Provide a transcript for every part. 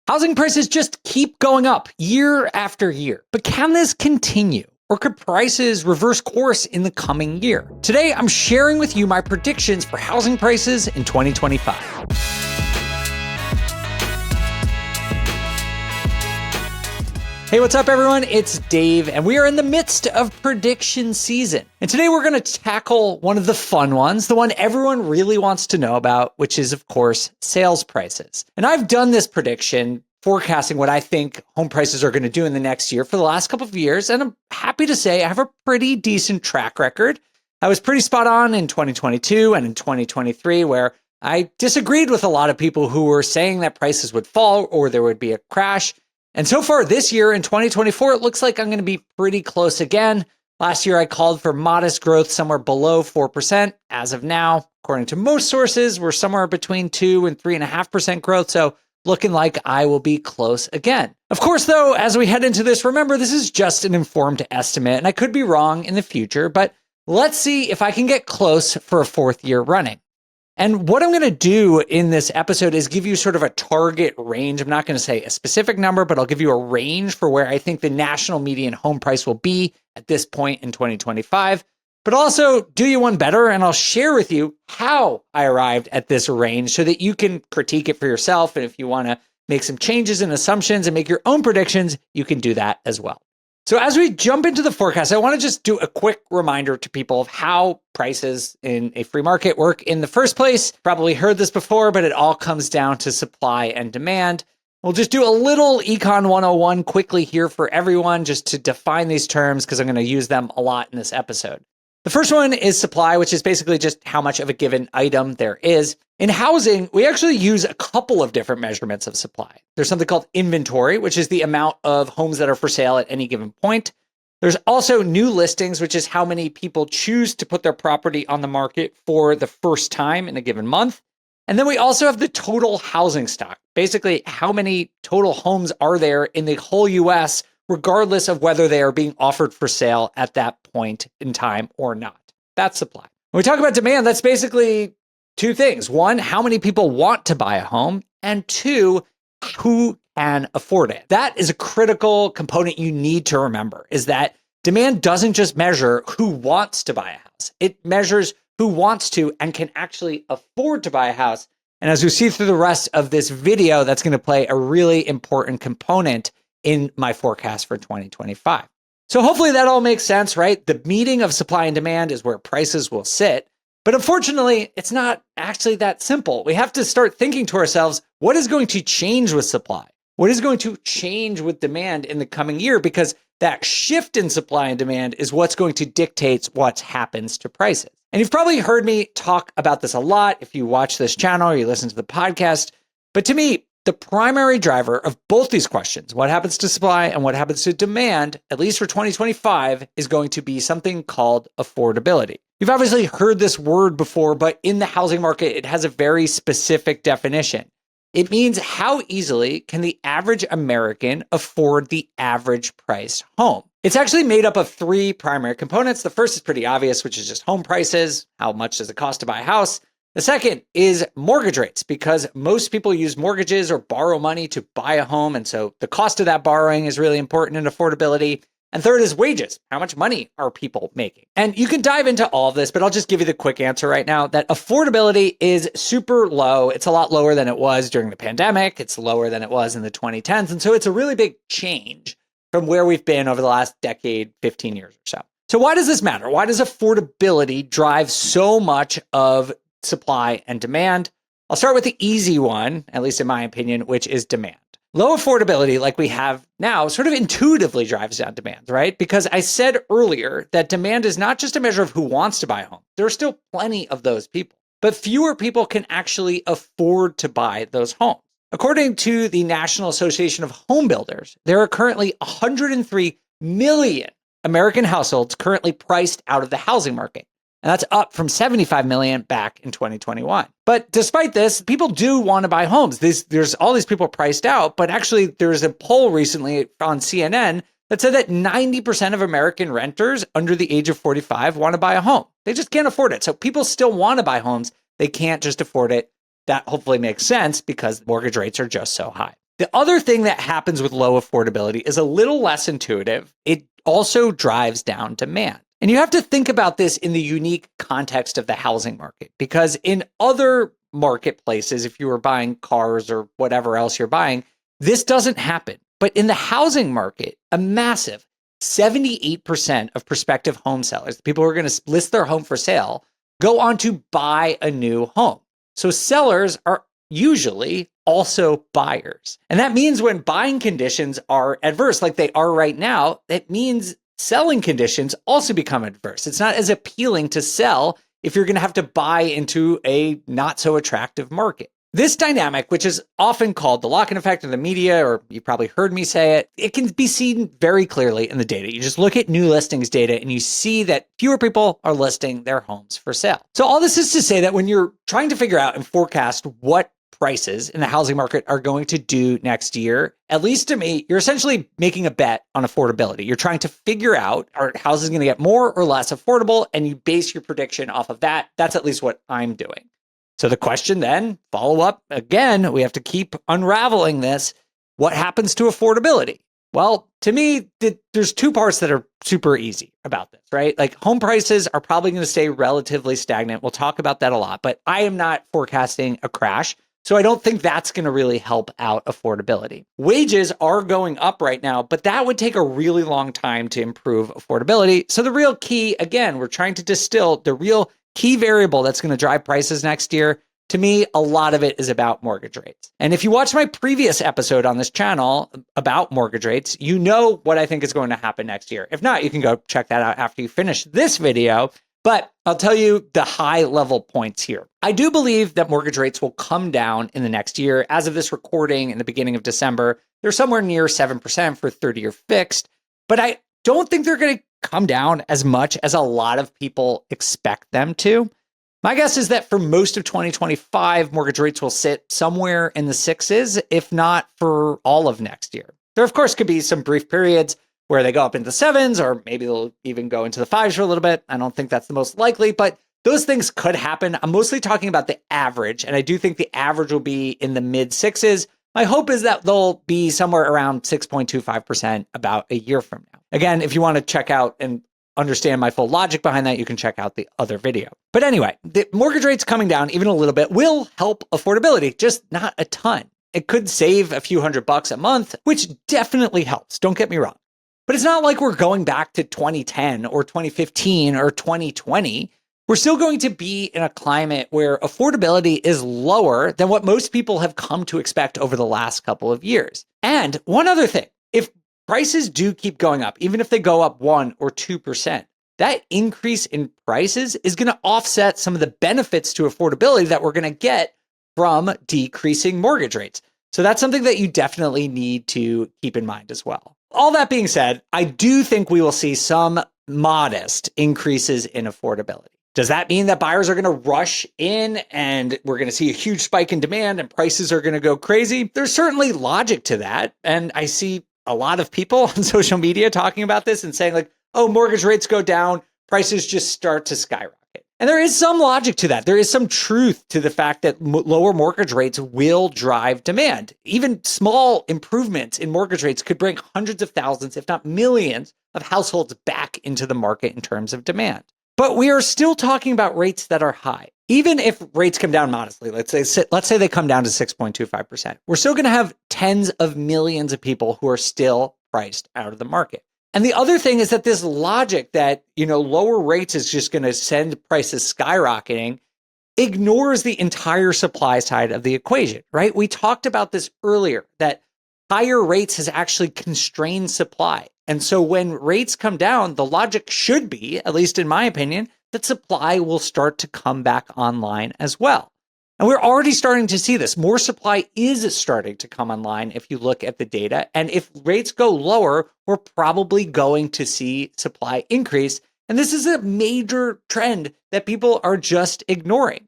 Housing prices just keep going up year after year. But can this continue? Or could prices reverse course in the coming year? Today, I'm sharing with you my predictions for housing prices in 2025. Hey, what's up, everyone? It's Dave, and we are in the midst of prediction season. And today we're going to tackle one of the fun ones, the one everyone really wants to know about, which is, of course, sales prices. And I've done this prediction forecasting what I think home prices are going to do in the next year for the last couple of years. And I'm happy to say I have a pretty decent track record. I was pretty spot on in 2022 and in 2023, where I disagreed with a lot of people who were saying that prices would fall or there would be a crash. And so far this year in 2024, it looks like I'm going to be pretty close again. Last year, I called for modest growth somewhere below 4%. As of now, according to most sources, we're somewhere between 2 and 3.5% growth. So looking like I will be close again. Of course, though, as we head into this, remember, this is just an informed estimate, and I could be wrong in the future, but let's see if I can get close for a fourth year running. And what I'm going to do in this episode is give you sort of a target range. I'm not going to say a specific number, but I'll give you a range for where I think the national median home price will be at this point in 2025. But also do you one better, and I'll share with you how I arrived at this range so that you can critique it for yourself. And if you want to make some changes and assumptions and make your own predictions, you can do that as well. So as we jump into the forecast, I want to just do a quick reminder to people of how prices in a free market work in the first place. Probably heard this before, but it all comes down to supply and demand. We'll just do a little Econ 101 quickly here for everyone, just to define these terms, because I'm going to use them a lot in this episode. The first one is supply, which is basically just how much of a given item there is. In housing, we actually use a couple of different measurements of supply. There's something called inventory, which is the amount of homes that are for sale at any given point. There's also new listings, which is how many people choose to put their property on the market for the first time in a given month. And then we also have the total housing stock, basically how many total homes are there in the whole US, regardless of whether they are being offered for sale at that point in time or not. That's supply. When we talk about demand, that's basically two things. One, how many people want to buy a home? And two, who can afford it? That is a critical component you need to remember, is that demand doesn't just measure who wants to buy a house. It measures who wants to and can actually afford to buy a house. And as we see through the rest of this video, that's going to play a really important component in my forecast for 2025. So hopefully that all makes sense, right? The meeting of supply and demand is where prices will sit. But unfortunately, it's not actually that simple. We have to start thinking to ourselves, what is going to change with supply? What is going to change with demand in the coming year? Because that shift in supply and demand is what's going to dictate what happens to prices. And you've probably heard me talk about this a lot if you watch this channel or you listen to the podcast. But to me, the primary driver of both these questions, what happens to supply and what happens to demand, at least for 2025, is going to be something called affordability. You've obviously heard this word before, but in the housing market, it has a very specific definition. It means how easily can the average American afford the average priced home? It's actually made up of three primary components. The first is pretty obvious, which is just home prices. How much does it cost to buy a house? The second is mortgage rates, because most people use mortgages or borrow money to buy a home. And so the cost of that borrowing is really important in affordability. And third is wages. How much money are people making? And you can dive into all of this, but I'll just give you the quick answer right now that affordability is super low. It's a lot lower than it was during the pandemic. It's lower than it was in the 2010s. And so it's a really big change from where we've been over the last decade, 15 years or so. So why does this matter? Why does affordability drive so much of supply and demand? I'll start with the easy one, at least in my opinion, which is demand. Low affordability, like we have now, sort of intuitively drives down demand, right? Because I said earlier that demand is not just a measure of who wants to buy a home. There are still plenty of those people, but fewer people can actually afford to buy those homes. According to the National Association of Home Builders, there are currently 103 million American households currently priced out of the housing market. And that's up from 75 million back in 2021. But despite this, people do want to buy homes. There's all these people priced out, but actually there's a poll recently on CNN that said that 90% of American renters under the age of 45 want to buy a home. They just can't afford it. So people still want to buy homes. They can't just afford it. That hopefully makes sense because mortgage rates are just so high. The other thing that happens with low affordability is a little less intuitive. It also drives down demand. And you have to think about this in the unique context of the housing market, because in other marketplaces, if you were buying cars or whatever else you're buying, this doesn't happen. But in the housing market, a massive 78% of prospective home sellers, the people who are going to list their home for sale, go on to buy a new home. So sellers are usually also buyers. And that means when buying conditions are adverse, like they are right now, that means selling conditions also become adverse. It's not as appealing to sell if you're going to have to buy into a not so attractive market. This dynamic, which is often called the lock-in effect in the media, or you probably heard me say it, it can be seen very clearly in the data. You just look at new listings data and you see that fewer people are listing their homes for sale. So all this is to say that when you're trying to figure out and forecast what prices in the housing market are going to do next year, at least to me, you're essentially making a bet on affordability. You're trying to figure out, are houses going to get more or less affordable? And you base your prediction off of that. That's at least what I'm doing. So the question then, follow up, again, we have to keep unraveling this. What happens to affordability? Well, to me, there's two parts that are super easy about this, right? Like home prices are probably going to stay relatively stagnant. We'll talk about that a lot, but I am not forecasting a crash. So I don't think that's going to really help out affordability. Wages are going up right now, but that would take a really long time to improve affordability. So the real key, again, we're trying to distill the real key variable that's going to drive prices next year. To me, a lot of it is about mortgage rates. And if you watch my previous episode on this channel about mortgage rates, you know what I think is going to happen next year. If not, you can go check that out after you finish this video. But I'll tell you the high level points here. I do believe that mortgage rates will come down in the next year. As of this recording in the beginning of December, they're somewhere near 7% for 30-year fixed. But I don't think they're going to come down as much as a lot of people expect them to. My guess is that for most of 2025, mortgage rates will sit somewhere in the sixes, if not for all of next year. There, of course, could be some brief periods where they go up into the sevens, or maybe they'll even go into the fives for a little bit. I don't think that's the most likely, but those things could happen. I'm mostly talking about the average, and I do think the average will be in the mid sixes. My hope is that they'll be somewhere around 6.25% about a year from now. Again, if you want to check out and understand my full logic behind that, you can check out the other video. But anyway, the mortgage rates coming down even a little bit will help affordability, just not a ton. It could save a few $100 a month, which definitely helps. Don't get me wrong. But it's not like we're going back to 2010 or 2015 or 2020. We're still going to be in a climate where affordability is lower than what most people have come to expect over the last couple of years. And one other thing, if prices do keep going up, even if they go up 1 or 2%, that increase in prices is going to offset some of the benefits to affordability that we're going to get from decreasing mortgage rates. So that's something that you definitely need to keep in mind as well. All that being said, I do think we will see some modest increases in affordability. Does that mean that buyers are going to rush in and we're going to see a huge spike in demand and prices are going to go crazy? There's certainly logic to that. And I see a lot of people on social media talking about this and saying like, oh, mortgage rates go down, prices just start to skyrocket. And there is some logic to that. There is some truth to the fact that lower mortgage rates will drive demand. Even small improvements in mortgage rates could bring hundreds of thousands, if not millions, of households back into the market in terms of demand. But we are still talking about rates that are high. Even if rates come down modestly, let's say they come down to 6.25%, we're still going to have tens of millions of people who are still priced out of the market. And the other thing is that this logic that, lower rates is just going to send prices skyrocketing ignores the entire supply side of the equation, right? We talked about this earlier, that higher rates has actually constrained supply. And so when rates come down, the logic should be, at least in my opinion, that supply will start to come back online as well. And we're already starting to see this. More supply is starting to come online if you look at the data. And if rates go lower, we're probably going to see supply increase. And this is a major trend that people are just ignoring.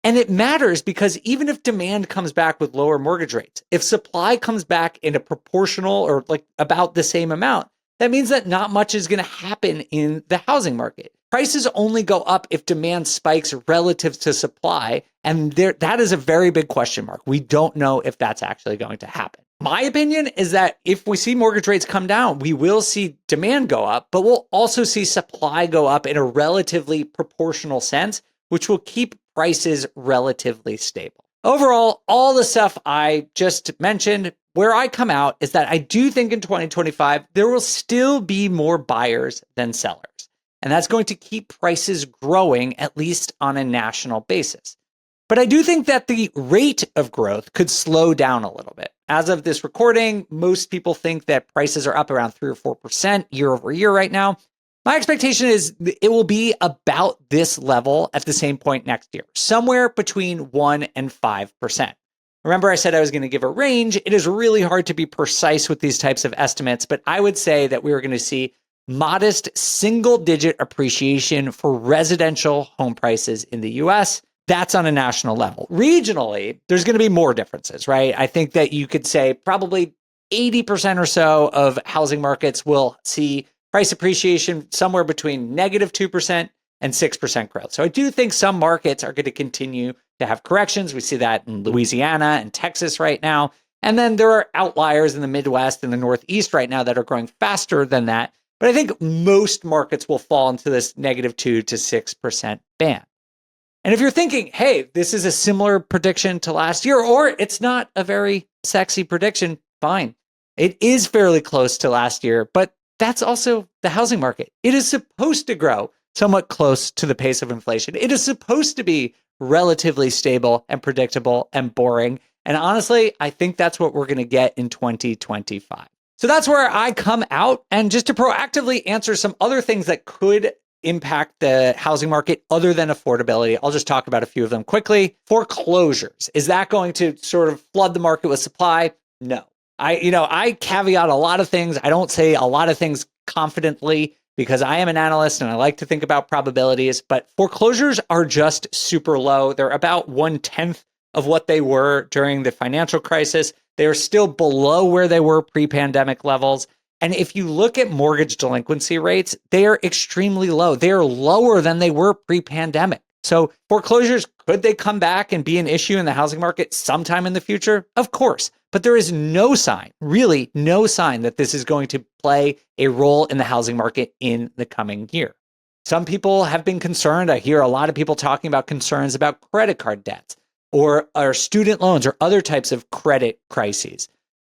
And it matters because even if demand comes back with lower mortgage rates, if supply comes back in a proportional or like about the same amount, that means that not much is going to happen in the housing market. Prices only go up if demand spikes relative to supply. And that is a very big question mark. We don't know if that's actually going to happen. My opinion is that if we see mortgage rates come down, we will see demand go up, but we'll also see supply go up in a relatively proportional sense, which will keep prices relatively stable. Overall, all the stuff I just mentioned, where I come out is that I do think in 2025, there will still be more buyers than sellers. And that's going to keep prices growing, at least on a national basis. But I do think that the rate of growth could slow down a little bit. As of this recording, most people think that prices are up around 3 or 4% year over year right now. My expectation is it will be about this level at the same point next year, somewhere between 1 and 5%. Remember, I said I was going to give a range. It is really hard to be precise with these types of estimates, but I would say that we are going to see modest single-digit appreciation for residential home prices in the US. That's on a national level. Regionally, there's going to be more differences, right? I think that you could say probably 80% or so of housing markets will see price appreciation somewhere between -2% and 6% growth. So I do think some markets are going to continue to have corrections. We see that in Louisiana and Texas right now. And then there are outliers in the Midwest and the Northeast right now that are growing faster than that. But I think most markets will fall into this -2 to 6% band. And if you're thinking, hey, this is a similar prediction to last year, or it's not a very sexy prediction, fine. It is fairly close to last year, but that's also the housing market. It is supposed to grow somewhat close to the pace of inflation. It is supposed to be relatively stable and predictable and boring. And honestly, I think that's what we're going to get in 2025. So that's where I come out. And just to proactively answer some other things that could impact the housing market other than affordability, I'll just talk about a few of them quickly. Foreclosures. Is that going to sort of flood the market with supply? No. I caveat a lot of things. I don't say a lot of things confidently because I am an analyst and I like to think about probabilities, but foreclosures are just super low. They're about 1/10 of what they were during the financial crisis. They're still below where they were pre-pandemic levels. And if you look at mortgage delinquency rates, they are extremely low. They are lower than they were pre-pandemic. So foreclosures, could they come back and be an issue in the housing market sometime in the future? Of course. But there is no sign, really no sign that this is going to play a role in the housing market in the coming year. Some people have been concerned. I hear a lot of people talking about concerns about credit card debts or student loans or other types of credit crises.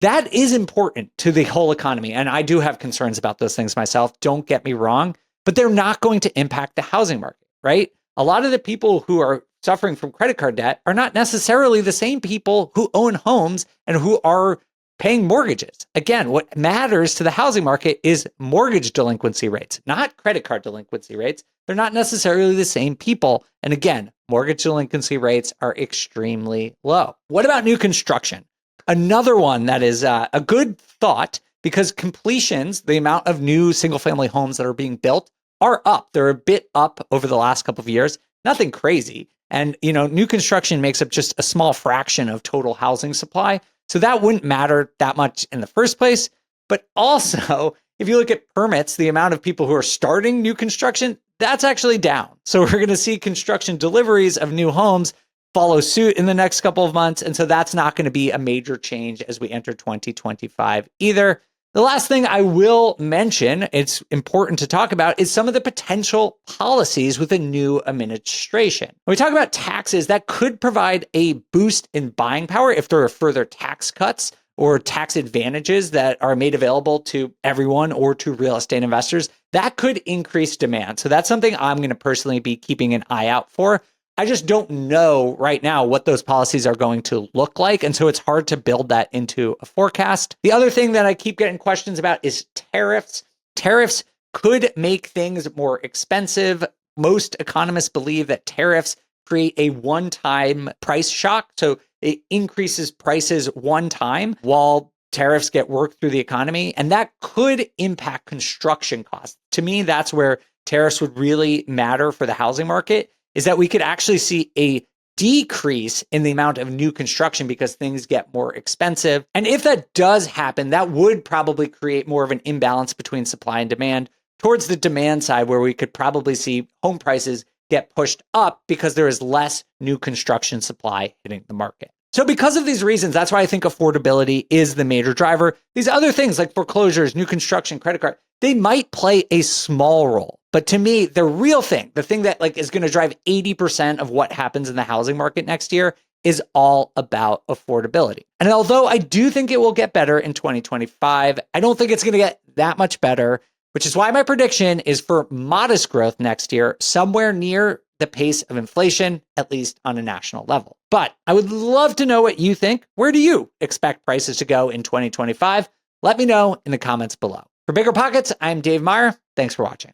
That is important to the whole economy. And I do have concerns about those things myself. Don't get me wrong, but they're not going to impact the housing market, right? A lot of the people who are suffering from credit card debt are not necessarily the same people who own homes and who are paying mortgages. Again, what matters to the housing market is mortgage delinquency rates, not credit card delinquency rates. They're not necessarily the same people. And again, mortgage delinquency rates are extremely low. What about new construction? Another one that is a good thought, because completions, the amount of new single-family homes that are being built, are up. They're a bit up over the last couple of years. Nothing crazy. And, new construction makes up just a small fraction of total housing supply. So that wouldn't matter that much in the first place. But also, if you look at permits, the amount of people who are starting new construction, that's actually down. So we're going to see construction deliveries of new homes follow suit in the next couple of months. And so that's not going to be a major change as we enter 2025 either. The last thing I will mention, it's important to talk about, is some of the potential policies with a new administration. When we talk about taxes, that could provide a boost in buying power if there are further tax cuts or tax advantages that are made available to everyone or to real estate investors. That could increase demand. So that's something I'm going to personally be keeping an eye out for. I just don't know right now what those policies are going to look like. And so it's hard to build that into a forecast. The other thing that I keep getting questions about is tariffs. Tariffs could make things more expensive. Most economists believe that tariffs create a one-time price shock. So it increases prices one time while tariffs get worked through the economy. And that could impact construction costs. To me, that's where tariffs would really matter for the housing market, is that we could actually see a decrease in the amount of new construction because things get more expensive. And if that does happen, that would probably create more of an imbalance between supply and demand towards the demand side, where we could probably see home prices get pushed up because there is less new construction supply hitting the market. So because of these reasons, that's why I think affordability is the major driver. These other things like foreclosures, new construction, credit card, they might play a small role. But to me, the real thing, the thing that is going to drive 80% of what happens in the housing market next year is all about affordability. And although I do think it will get better in 2025, I don't think it's going to get that much better, which is why my prediction is for modest growth next year, somewhere near the pace of inflation, at least on a national level. But I would love to know what you think. Where do you expect prices to go in 2025? Let me know in the comments below. For BiggerPockets, I'm Dave Meyer. Thanks for watching.